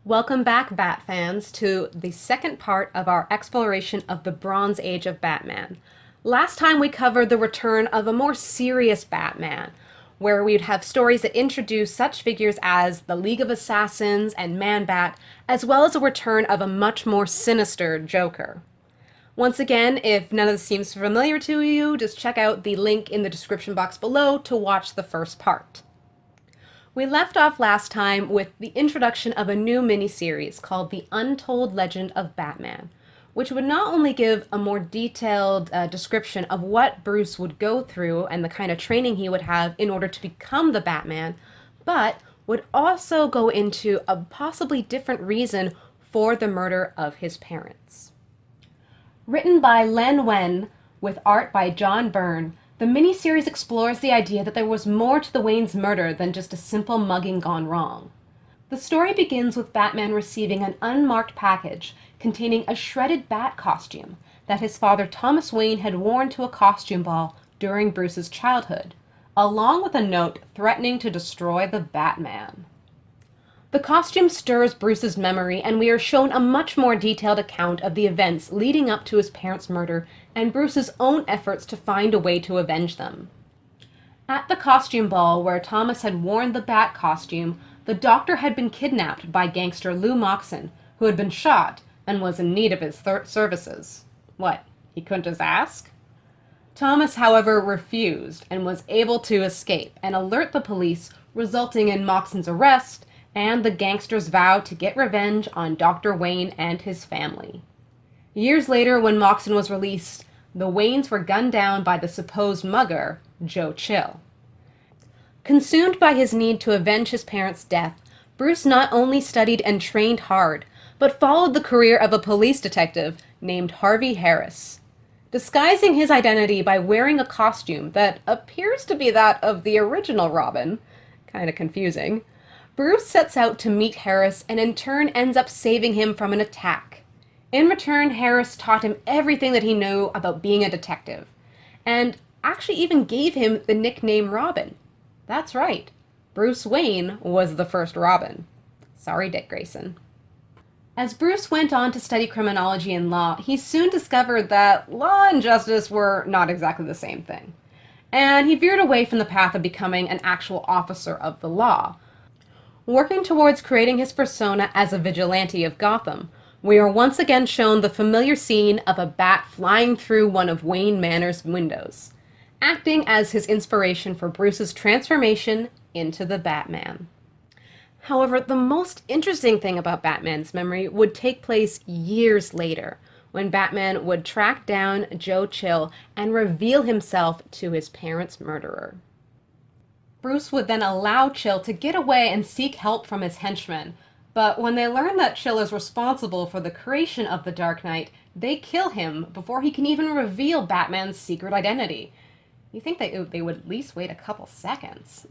Welcome back, Bat fans, to the second part of our exploration of the Bronze Age of Batman. Last time we covered the return of a more serious Batman, where we'd have stories that introduce such figures as the League of Assassins and Man-Bat, as well as a return of a much more sinister Joker. Once again, if none of this seems familiar to you, just check out the link in the description box below to watch the first part. We left off last time with the introduction of a new miniseries called The Untold Legend of Batman, which would not only give a more detailed description of what Bruce would go through and the kind of training he would have in order to become the Batman, but would also go into a possibly different reason for the murder of his parents. Written by Len Wein with art by John Byrne, the miniseries explores the idea that there was more to the Waynes' murder than just a simple mugging gone wrong. The story begins with Batman receiving an unmarked package containing a shredded bat costume that his father Thomas Wayne had worn to a costume ball during Bruce's childhood, along with a note threatening to destroy the Batman. The costume stirs Bruce's memory, and we are shown a much more detailed account of the events leading up to his parents' murder and Bruce's own efforts to find a way to avenge them. At the costume ball where Thomas had worn the bat costume, the Doctor had been kidnapped by gangster Lou Moxon, who had been shot and was in need of his services. What, he couldn't just ask? Thomas, however, refused and was able to escape and alert the police, resulting in Moxon's arrest and the gangsters vowed to get revenge on Dr. Wayne and his family. Years later, when Moxon was released, the Waynes were gunned down by the supposed mugger, Joe Chill. Consumed by his need to avenge his parents' death, Bruce not only studied and trained hard, but followed the career of a police detective named Harvey Harris. Disguising his identity by wearing a costume that appears to be that of the original Robin, kind of confusing, Bruce sets out to meet Harris and in turn ends up saving him from an attack. In return, Harris taught him everything that he knew about being a detective, and actually even gave him the nickname Robin. That's right, Bruce Wayne was the first Robin. Sorry, Dick Grayson. As Bruce went on to study criminology and law, he soon discovered that law and justice were not exactly the same thing, and he veered away from the path of becoming an actual officer of the law. Working towards creating his persona as a vigilante of Gotham, we are once again shown the familiar scene of a bat flying through one of Wayne Manor's windows, acting as his inspiration for Bruce's transformation into the Batman. However, the most interesting thing about Batman's memory would take place years later, when Batman would track down Joe Chill and reveal himself to his parents' murderer. Bruce would then allow Chill to get away and seek help from his henchmen, but when they learn that Chill is responsible for the creation of the Dark Knight, they kill him before he can even reveal Batman's secret identity. You think they would at least wait a couple seconds.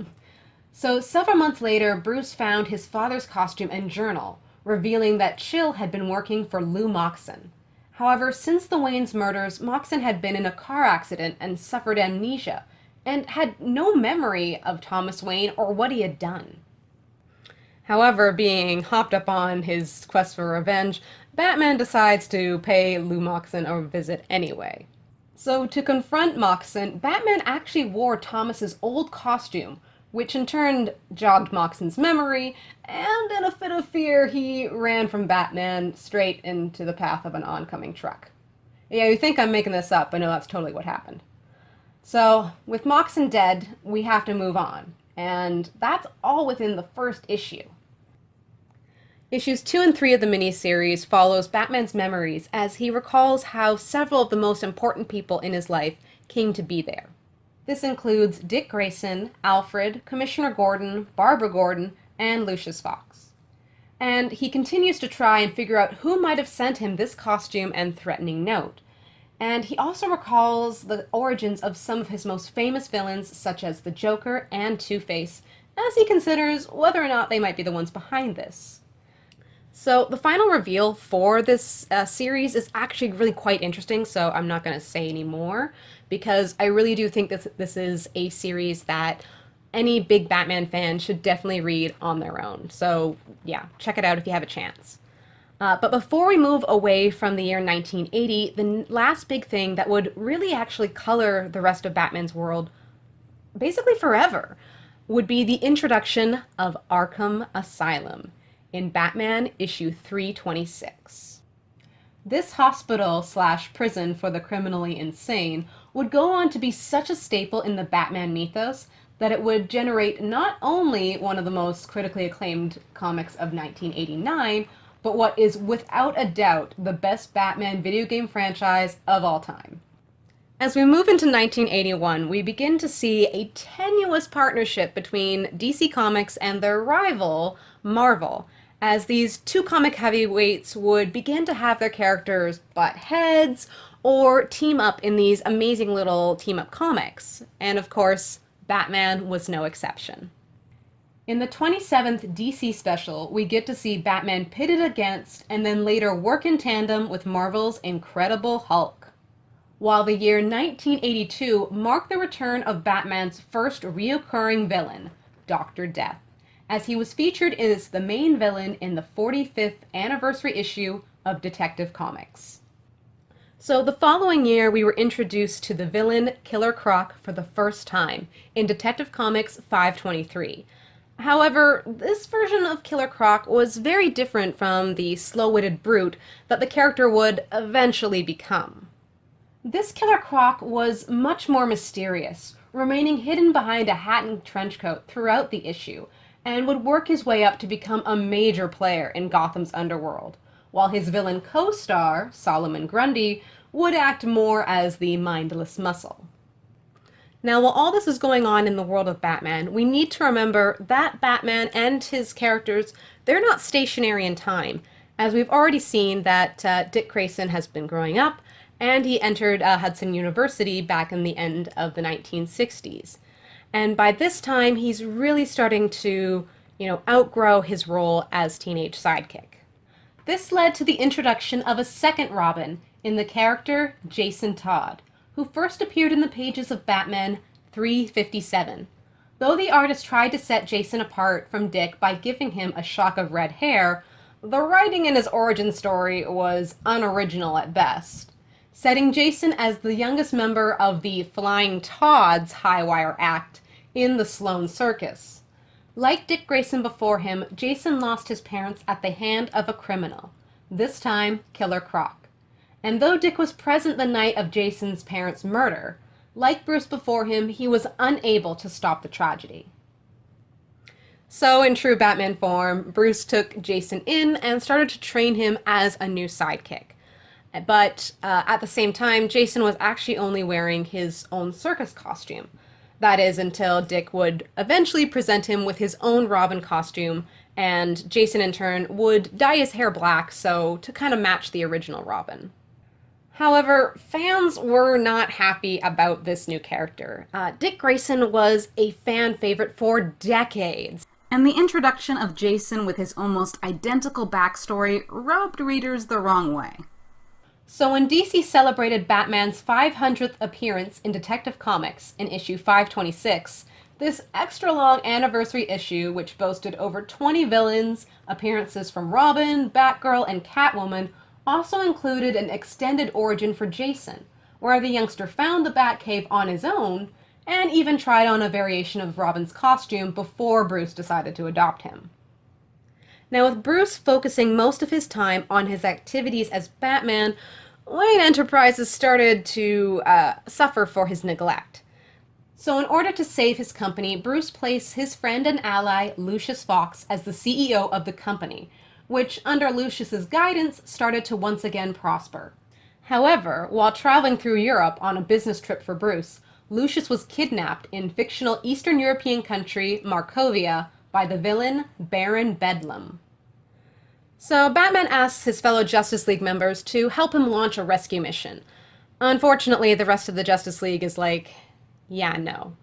So several months later, Bruce found his father's costume and journal, revealing that Chill had been working for Lou Moxon. However, since the Waynes' murders, Moxon had been in a car accident and suffered amnesia, and had no memory of Thomas Wayne or what he had done. However, being hopped up on his quest for revenge, Batman decides to pay Lou Moxon a visit anyway. So to confront Moxon, Batman actually wore Thomas's old costume, which in turn jogged Moxon's memory, and in a fit of fear, he ran from Batman straight into the path of an oncoming truck. Yeah, you think I'm making this up, but no, that's totally what happened. So, with Moxon dead, we have to move on, and that's all within the first issue. Issues 2 and 3 of the miniseries follows Batman's memories as he recalls how several of the most important people in his life came to be there. This includes Dick Grayson, Alfred, Commissioner Gordon, Barbara Gordon, and Lucius Fox. And he continues to try and figure out who might have sent him this costume and threatening note. And he also recalls the origins of some of his most famous villains, such as the Joker and Two-Face, as he considers whether or not they might be the ones behind this. So the final reveal for this series is actually really quite interesting, so I'm not going to say any more, because I really do think this is a series that any big Batman fan should definitely read on their own. So yeah, check it out if you have a chance. But before we move away from the year 1980, the last big thing that would really actually color the rest of Batman's world, basically forever, would be the introduction of Arkham Asylum in Batman issue 326. This hospital/prison for the criminally insane would go on to be such a staple in the Batman mythos that it would generate not only one of the most critically acclaimed comics of 1989, but what is without a doubt the best Batman video game franchise of all time. As we move into 1981, we begin to see a tenuous partnership between DC Comics and their rival, Marvel, as these two comic heavyweights would begin to have their characters butt heads or team up in these amazing little team-up comics. And of course, Batman was no exception. In the 27th DC special, we get to see Batman pitted against and then later work in tandem with Marvel's Incredible Hulk. While the year 1982 marked the return of Batman's first reoccurring villain, Dr. Death, as he was featured as the main villain in the 45th anniversary issue of Detective Comics. So the following year, we were introduced to the villain Killer Croc for the first time in Detective Comics 523. However, this version of Killer Croc was very different from the slow-witted brute that the character would eventually become. This Killer Croc was much more mysterious, remaining hidden behind a hat and trench coat throughout the issue, and would work his way up to become a major player in Gotham's underworld, while his villain co-star, Solomon Grundy, would act more as the mindless muscle. Now, while all this is going on in the world of Batman, we need to remember that Batman and his characters, they're not stationary in time, as we've already seen that Dick Grayson has been growing up, and he entered Hudson University back in the end of the 1960s. And by this time, he's really starting to, outgrow his role as teenage sidekick. This led to the introduction of a second Robin in the character Jason Todd, who first appeared in the pages of Batman 357. Though the artist tried to set Jason apart from Dick by giving him a shock of red hair, the writing in his origin story was unoriginal at best, setting Jason as the youngest member of the Flying Todd's High Wire Act in the Sloane Circus. Like Dick Grayson before him, Jason lost his parents at the hand of a criminal, this time Killer Croc. And though Dick was present the night of Jason's parents' murder, like Bruce before him, he was unable to stop the tragedy. So, in true Batman form, Bruce took Jason in and started to train him as a new sidekick. But at the same time, Jason was actually only wearing his own circus costume. That is, until Dick would eventually present him with his own Robin costume, and Jason in turn would dye his hair black to kind of match the original Robin. However, fans were not happy about this new character. Dick Grayson was a fan favorite for decades, and the introduction of Jason with his almost identical backstory rubbed readers the wrong way. So when DC celebrated Batman's 500th appearance in Detective Comics in issue 526, this extra-long anniversary issue, which boasted over 20 villains, appearances from Robin, Batgirl, and Catwoman, also included an extended origin for Jason, where the youngster found the Batcave on his own, and even tried on a variation of Robin's costume before Bruce decided to adopt him. Now, with Bruce focusing most of his time on his activities as Batman, Wayne Enterprises started to suffer for his neglect. So in order to save his company, Bruce placed his friend and ally, Lucius Fox, as the CEO of the company, which, under Lucius's guidance, started to once again prosper. However, while traveling through Europe on a business trip for Bruce, Lucius was kidnapped in fictional Eastern European country, Markovia, by the villain Baron Bedlam. So Batman asks his fellow Justice League members to help him launch a rescue mission. Unfortunately, the rest of the Justice League is like, yeah, no.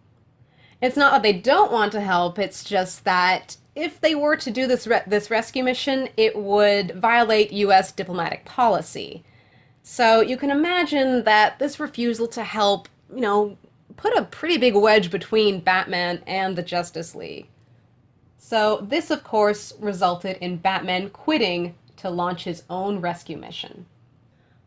It's not that they don't want to help, it's just that if they were to do this rescue mission, it would violate U.S. diplomatic policy. So you can imagine that this refusal to help, put a pretty big wedge between Batman and the Justice League. So this, of course, resulted in Batman quitting to launch his own rescue mission.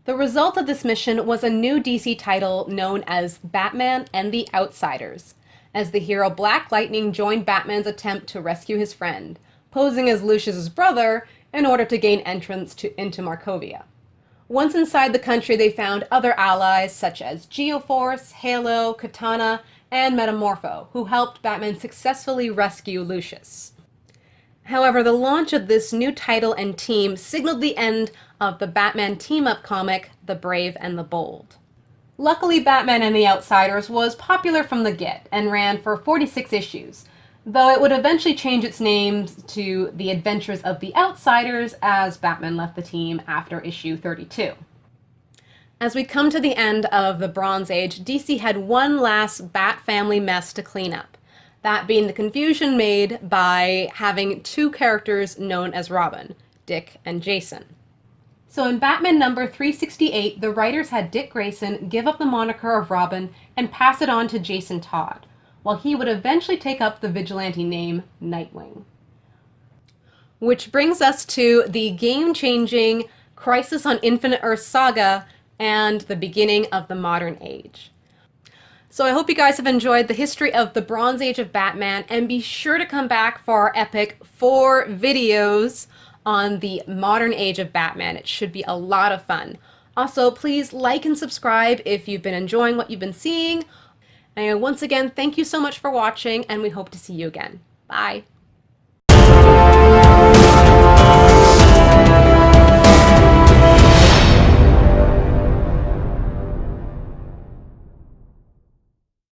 The result of this mission was a new DC title known as Batman and the Outsiders, as the hero Black Lightning joined Batman's attempt to rescue his friend, posing as Lucius's brother in order to gain entrance into Markovia. Once inside the country, they found other allies such as Geoforce, Halo, Katana, and Metamorpho, who helped Batman successfully rescue Lucius. However, the launch of this new title and team signaled the end of the Batman team-up comic, The Brave and the Bold. Luckily, Batman and the Outsiders was popular from the get and ran for 46 issues, though it would eventually change its name to The Adventures of the Outsiders as Batman left the team after issue 32. As we come to the end of the Bronze Age, DC had one last Bat family mess to clean up, that being the confusion made by having two characters known as Robin, Dick and Jason. So in Batman number 368, the writers had Dick Grayson give up the moniker of Robin and pass it on to Jason Todd, while he would eventually take up the vigilante name Nightwing. Which brings us to the game-changing Crisis on Infinite Earths saga and the beginning of the modern age. So I hope you guys have enjoyed the history of the Bronze Age of Batman, and be sure to come back for our epic 4 videos on the modern age of Batman. It should be a lot of fun. Also, please like and subscribe if you've been enjoying what you've been seeing. And once again, thank you so much for watching, and we hope to see you again. Bye.